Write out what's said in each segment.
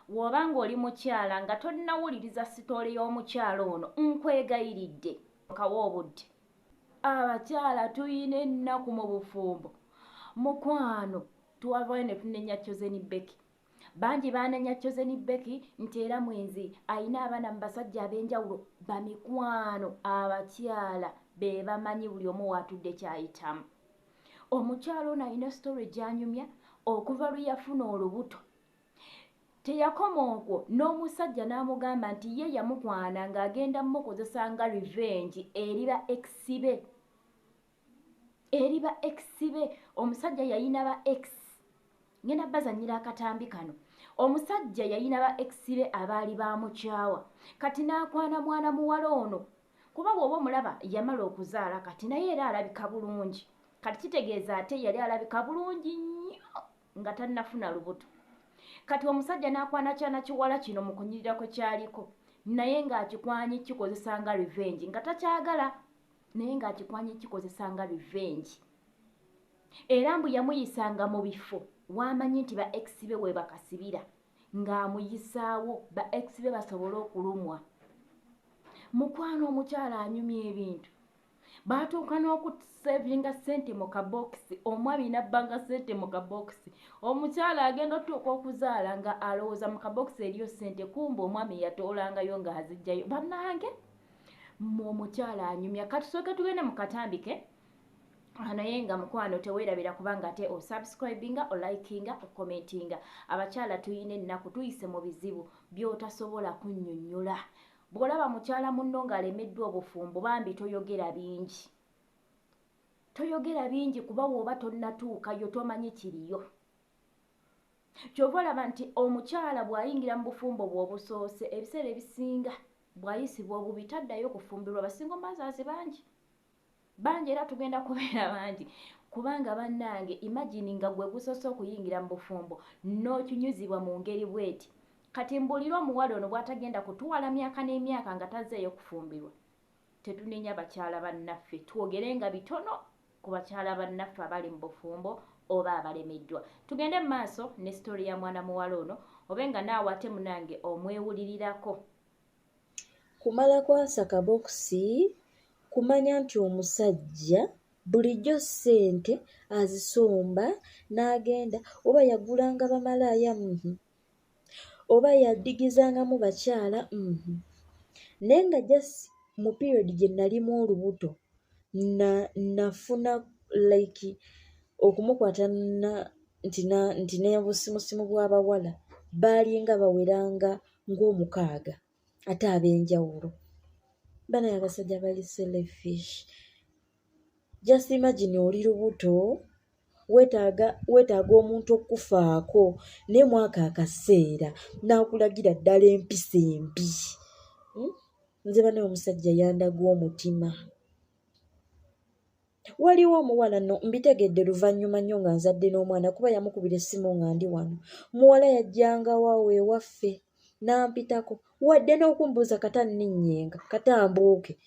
Wobanga oli mukyala nga tonnawuliriza sitoole y'omukyala ono nkwegayiridde kawa obudde. Abakyala tuyina ennaku mu bufumbo. Mukwano tuwavayo ne tunenya Chosen Becky. Bangi baanenya Chosen Becky nti era mwenzi ayina abaana mu basajja ab'enjawulo. Bamikwano abakyala be bamanyi buli omu waatudde kyayitamu. Omukyala ono ayina sitole gy'anyumya okuva lwe yafuna olubuto. Teyakoma okwo n'omusajja n'amugamba nti ye yamukwana ng'agenda mukozesa nga revenge eriba eksibe. Eriba eksibe. Omusajja yayina ba ex. Ngenda bazanyira akatambi kano. Omusajja yayina ba eksibe abaali bamukyawa. Kati n'akwana mwana muwala ono. Kuba bw'oba omulaba yamala okuzaala kati naye era alabika bulungi. Kati kitegeeza ate yali alabika bulungi nnyo nga tannafuna lubuto. Kati omusajja n'akwana kyana kiwala kino mu kunyirira kwe kyaliko. Naye ng'akikwanye kikozesa nga revenge nga takyagala. Naye ng'akikwanye kikozesa nga revenge. Era mbu yamuyisanga mu bifo wamanyi nti ba eksibe we bakasibira ng'amuyisaawo ba eksibe basobole okulumwa. Mukwano omukyala anyumya ebintu. Baatuuka n'okusevinga ssente mu kabokisi. Omwami n'abbanga ssente mu kabokisi. Omukyala agenda otuuka okuzaala nga alowooza mu kabokisi eriyo ssente kumbe omwami yatoolangayo ng'azijjayo. Bannange omukyala anyumya. Katusooke tugende mu katambike. Naye nga mukwano teweerabira kubanga ate osubscribinga, olikinga, okomentinga. Abakyala tuyina ennaku tuyise mu bizibu by'otasobola kunnyonnyola. Bw'olaba mukyala munno ng'alemeddwa obufumbo bambi toyogera bingi. Toyogera bingi kuba bw'oba tonnatuukayo tomanyi kiriyo. Kyova olaba nti omukyala bw'ayingira mu bufumbo bw'obusoose ebiseera ebisinga bw'ayisibwa obubi taddayo kufumbirwa basinga omazaazi bangi. Bangi era tugenda kubeera bangi kubanga bannange imagine nga gwe gusoose okuyingira mu bufumbo n'okinyuzibwa mu ngeri bweti. Kati mbulira omuwala ono bw'atagenda kutuwala myaka n'emyaka nga tazzeeyo kufumbirwa. Tetunenya bakyala bannaffe twogerenga bitono ku bakyala bannaffe abali mu bufumbo oba abalemeddwa. Tugende mu maaso ne sitori ya mwana muwala ono obenga naawe ate munange omwewulirirako. Kumala kwasa kabokisi kumanya nti omusajja bulijjo ssente azisomba n'agenda oba yagulanga bamalaaya oba yaddigizangamu bakyala naye nga just mu period gye nalimu olubuto nafuna like okumukwata nti n'obusimusimu bw'abawala baalinga baweranga ng'omukaaga ate ab'enjawulo. Banaye abasajja bali selfish. Just imagine oli lubuto weetaaga omuntu okufaako naye mwaka akaseera n'akulagira ddala empisa embi. Nze banaye omusajja yandaga omutima. Waliwo omuwala no mbitegedde luvannyuma nnyo nga nzadde n'omwana kuba yamukubira essimu nga ndi wano. Muwala yajjangawo awo ewaffe n'ampitako wadde n'okumbuuza kata nninnyenga kata mbuuke.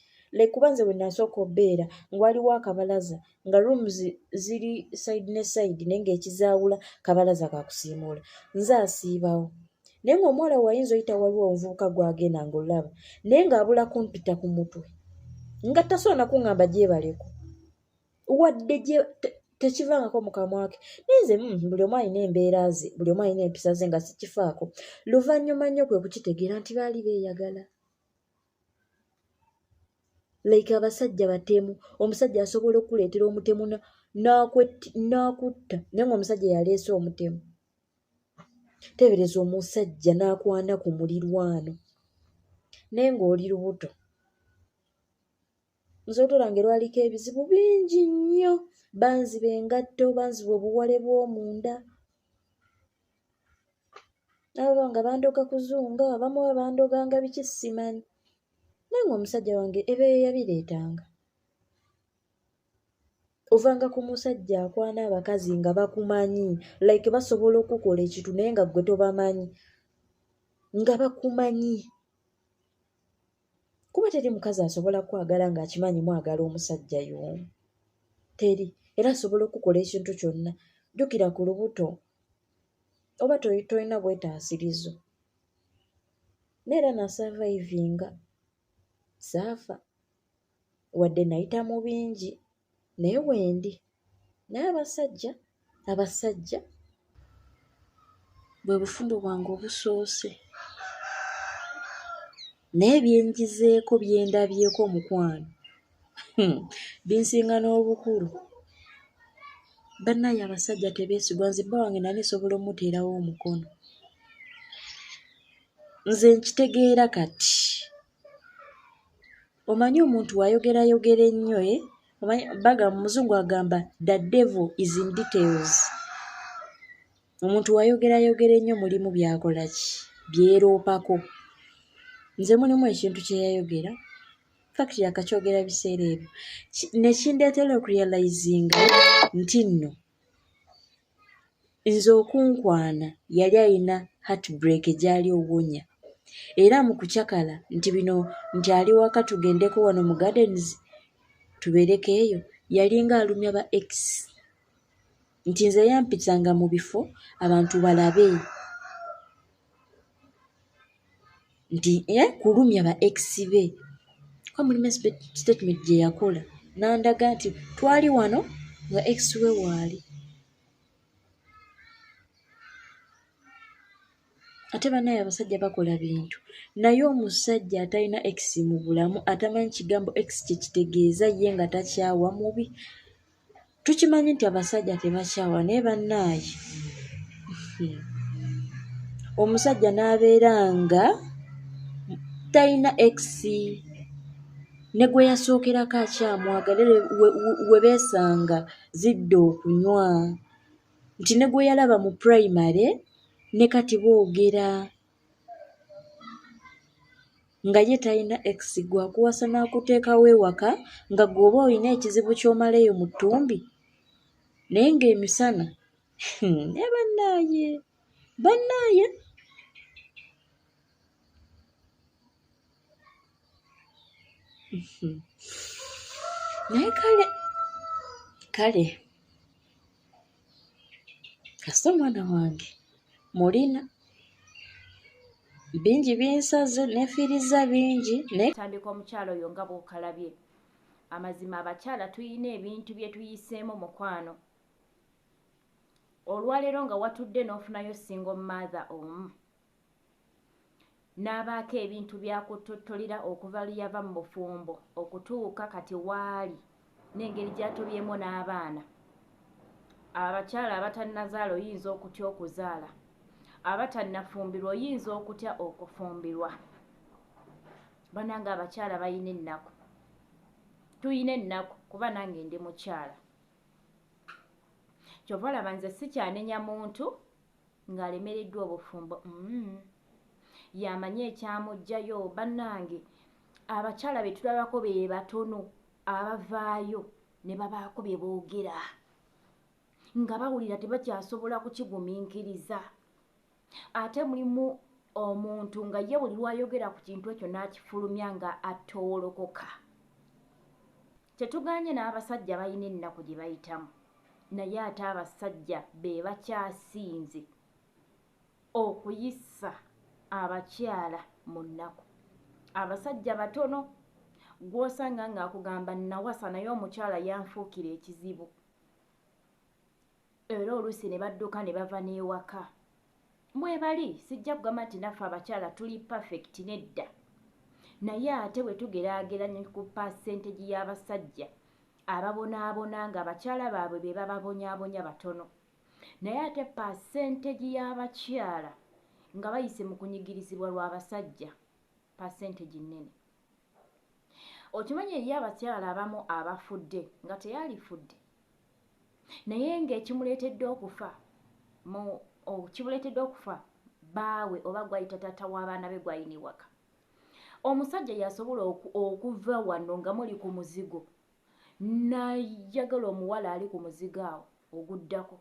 Kuba nze bwe nasooka obbeera nga waliwo akabalaza nga rooms ziri side ne side naye ng'ekizaawula kabalaza kakusiimuula. Nze asiibawo. Naye ng'omuwala wayinza oyita waliwo omuvubuka gw'agenda ng'olaba naye ng'abula kumpita ku mutwe nga tasobola na kuŋŋamba gyebaleko wadde tekivangako mu kamwa ke. Naye nze buli omu alina embeera ze buli omu alina empisa ze nga sikifaako. Luvannyuma nnyo kwe kukitegeera nti baali beeyagala. Like abasajja batemu. Omusajja asobola okuleetera omutemu n'akutta naye ng'omusajja yaleese omutemu. Teebereza omusajja n'akwana ku mulirwano naye ng'oli lubuto. Nze otulange lwaliko ebizibu bingi nnyo. Banziba engatto, banziba obuwale bw'omunda. Abo nga bandoga kuzunga, abamu bandoganga biki simanyi. Naye ng'omusajja wange ebyo yabireetanga. Ovanga ku musajja akwana abakazi nga bakumanyi. Like basobola okukola ekintu naye nga ggwe tobamanyi. Nga bakumanyi. Kuba teri mukazi asobola kwagala ng'akimanyi mwagala omusajja y'omu. Teri. Era asobola okukola ekintu kyonna. Jjukira ku lubuto. Oba tolina bwetaasirizo. neera nasurvivinga saafa wadde nayita mu bingi naye wendi naye abasajja bwe bufumbo bwange obusoose naye byenjizeeko byendabyeko omukwano binsinga n'obukulu. Bannaye abasajja tebeesigwa, nze bba wange nali nsobola omuteerawo omukono. Nze nkitegeera kati. Omanyi omuntu wayogerayogera ennyo mu muzungu agamba the devil is in details. Omuntu wayogerayogera ennyo mulimu byakola ki? Byeroopako. Nze mulimu ekintu kye yayogera fakiti yakakyogera biseera ebyo ne kindeetera okurealizinga nti nno nze okunkwana yali alina heartbreak gyali owonya era mu kucyakala nti bino nti ali waka tugendeko wano mu gardens tubeereko eyo yalinga alumya ba ex nti nze yampitanga mu bifo abantu balabe nti kulumya ba ex be kwa mulimu statement gye yakola nandaga nti twali wano nga ex we waali. Ate bannaye abasajja bakola bintu naye omusajja atalina ex mu bulamu atamanyi kigambo ex kye kitegeeza ye nga takyawa mubi. Tukimanyi nti abasajja tebakyawa naye bannaaye omusajja n'abeera nga talina ex ne gwe yasookerako akyamwagala we beesanga zidde okunywa nti ne gwe yalaba mu primary ne kati boogera nga ye talina ex gwakuwasa n'akuteekawo ewaka nga gw'oba olina ekizibu ky'omalayo mu ttumbi naye ng'emisana ne bannaaye naye kale kasita omwana wange mulina bingi binsaze nefiriza bingi tandika omukyalo oyo nga bw'okalabye. Amazima abakyala tuyina ebintu bye tuyiseemu mukwano. Olwaleero nga watudde n'ofunayo single mother omu n'abaako ebintu byakutottolera okuva luyava mu bufumbo okutuuka kati waali n'engeri gy'atobyemu n'abaana. Abakyala abatannazaala oyinza okutya okuzaala, abatannafumbirwa oyinza okutya okufumbirwa. Bannange abakyala balina ennaku, tuyina ennaku kuba nange ndi mukyala. Kyova olaba nze sikyanenya muntu ng'alemereddwa obufumbo. Yamanye ekyamugjayo. Bannange abakyala be tulabako be batono abavaayo ne babaako bye boogera nga bawulira tebakyasobola kukigumiikiriza. Ate mulimu omuntu nga ye buli lwayogera ku kintu ekyo n'akifulumya nga atowolokoka. Tetuganye n'abasajja balina ennaku gye bayitamu naye ate abasajja be bakyasinze okuyisa abakyala mu nnaku. Abasajja batono gw'osanga ng'akugamba nawasa naye omukyala yanfuukira ekizibu era oluusi ne badduka ne bava n'ewaka. Mwe bali sijja kugamba nti naffe abakyala tuli perfect nedda naye ate bwe tugeraageranya ku pasentegi y'abasajja ababonaabona nga abakyala baabwe be bababonyaabonya batono naye ate pasentegi y'abakyala nga bayise mu kunyigirizibwa lw'abasajja pasentegi nnene. Okimanyi eri abakyala abamu abafudde nga teyalifudde naye ng'ekimuleetedde okufa baawe oba gwayita taata w'abaana be gwayina ewaka. Omusajja yasobola okuva wano nga muli ku muzigo n'ayagala omuwala ali ku muzigo awo oguddako.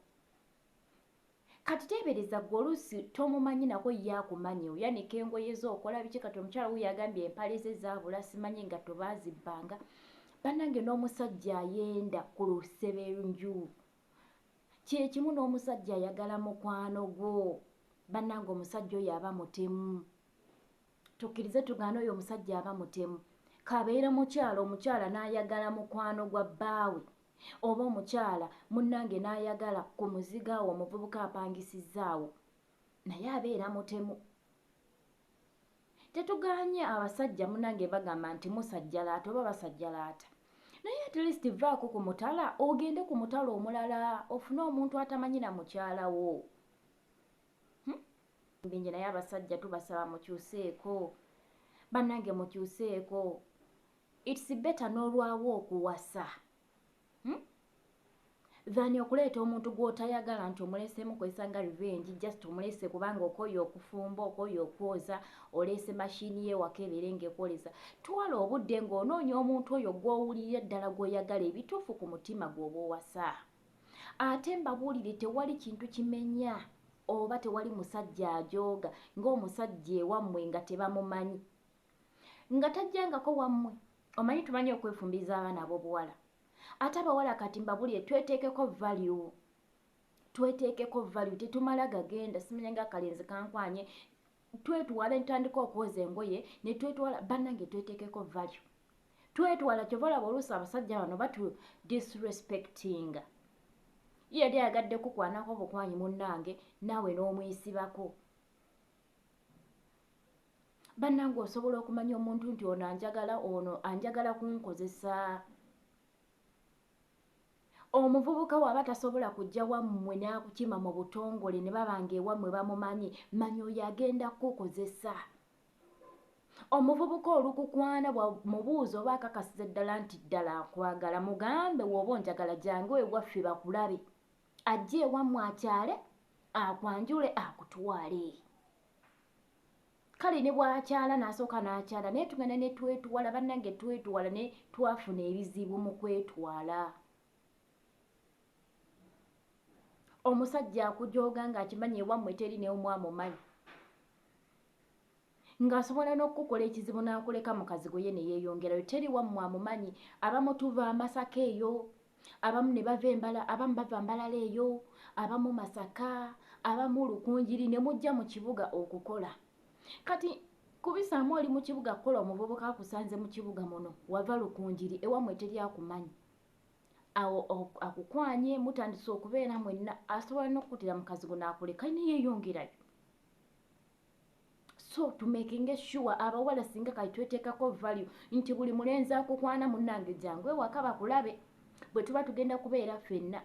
Kati teebereza gwe oluusi tomumanyi nako ye akumanyi oyanika engoye ze okola biki. Kati omukyala we yagambye empale ze zaabula simanyi nga tobaazibbanga. Bannange n'omusajja ayenda ku lusebenju kye kimu n'omusajja ayagala mukwano gwo. Bannange omusajja oyo aba mutemu. tukkirize tugaana oyo omusajja aba mutemu kabeera omukyala n'ayagala mukwano gwa bbaawe oba omukyala munnange n'ayagala ku muziga awo omuvubuka apangisizaawo naye abeera mutemu. Tetuganye abasajja munnange bagamba nti musajjalaata oba basajjalaata, naye at least vaako ku mutala ogende ku mutala omulala ofune omuntu atamanyi na mukyala wo. Bingi naye abasajja tubasaba mukyuseeko bannange, mukyuseeko. It's better n'olwawo okuwasa than okuleeta omuntu gw'otayagala nti omuleesemu kwesa nga revenge, just omuleese kubanga okoye okufumba okoye okwoza oleese mashini ye waka ebeere ng'ekwoleza. Twala obudde ng'onoonya omuntu oyo gw'owulirira ddala gw'oyagala ebituufu ku mutima gw'oba owasa. Ate mbabuulire tewali kintu kimenya oba tewali musajja ajooga ng'omusajja ewammwe nga tebamumanyi, nga tajjangako wammwe. Omanyi tumanyi okwefumbiriza abaana ab'obuwala. Ate abawala kati mbabulire tweteekeko value. Tetumala gagenda simanya nga akalenzi kankwanye twetwala ntandika okwoza engoye ne twetwala bannange tweteekeko value. Twetwala kyova olaba oluusi abasajja bano batu disrespecting. Yali agadde kukwanako bukwanyi munnange naawe n'omwisibako. Bannange osobola okumanya omuntu nti ono anjagala kunkozesa. Omuvubuka waba tasobola kujja wammwe n'akukima mu butongole ne babanga ewammwe bamumanyi, manya oyo agenda kukozesa. Omuvubuka olukukwana mubuuza oba akakasiza ddala nti ddala akwagala, mugambe w'oba onjagala jangu ewaffe bakulabe, ajje ewammwe akyale akwanjule akutwale. Kale ne bw'akyala n'asooka n'akyala naye tugenda ne twetwala bannange, twetwala ne twafuna ebizibu mu kwetwala. Omusajja akujooga ng'akimanyi ewammwe teri n'omwamumanyi, ng'asobola n'okukola ekizibu n'akuleka mukazi gwe ye ne yeeyongerayo, teri wammwe amumanyi. Abamu tuva Masaka eyo, abamu ne bava Mbala, abamu bava Mbalala eyo, abamu Masaka, abamu Lukunjiri, ne mujja mu kibuga okukola. Kati kubisaamu oli mu kibuga kukola, omuvubuka akusanze mu kibuga muno wava Lukunjiri, ewammwe teri akumanyi. Awo akukwanye mutandise okubeera mwenna, asobola n'okukutira mukazi gwe n'akuleka ne yeeyongerayo. So to making sure abawala singa kati tweteekako value nti buli mulenzi akukwana munnange jangu ewaka bakulabe, bwe tuba tugenda kubeera ffenna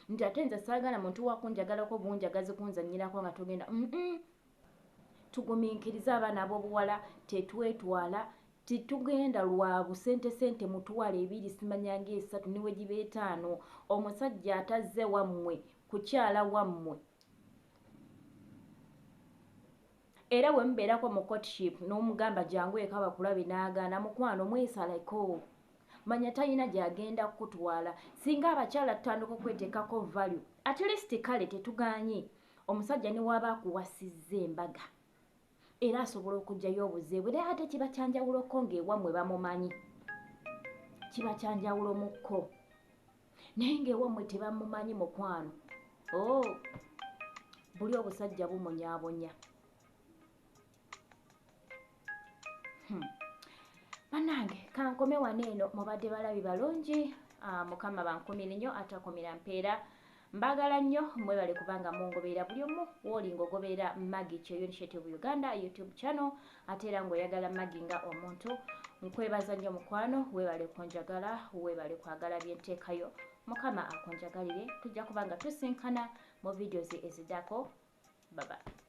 nti ate nze saagala muntu wakunjagalako bunjagazi kunzannyirako nga tugenda tugumiikiriza abaana ab'obuwala tetwetwala. Titugenda lwa busente mutwala 2 simanya ng'esatu niwe giba 5 omusajja atazze wammwe kukyala wammwe. Era we mubeerako mu courtship n'omugamba jangu eka bakulabe n'agaana, mukwano mwesaleko, manya talina gy'agenda kukutwala. Singa abakyala tutandika okweteekako value, at least kale tetuganye omusajja ne waba akuwasizza embaga era asobola okugyayo obuzeebwe, naye ate kiba kyanjawuloko ng'ewammwe bamumanyi, kiba kyanjawulo mukko, naye ng'ewammwe tebamumanyi mukwano. Buli obusajja bumunyabonya. Bannange kankome wano eno, mubadde balabi balungi. Mukama bankumire nnyo atakumira mpeera. Mbagala nnyo mwebale kubanga mungoberera buli omu woolinga ogoberera Maggie Kyeyo Initiative Uganda YouTube channel, ate era ng'oyagala Maggie nga omuntu. Nkwebaza nnyo mukwano, weebale kunjagala, weebale kwagala byenteekayo. Mukama akunjagalire, tujja kubanga tusinkana mu videos eziddako. Bye bye.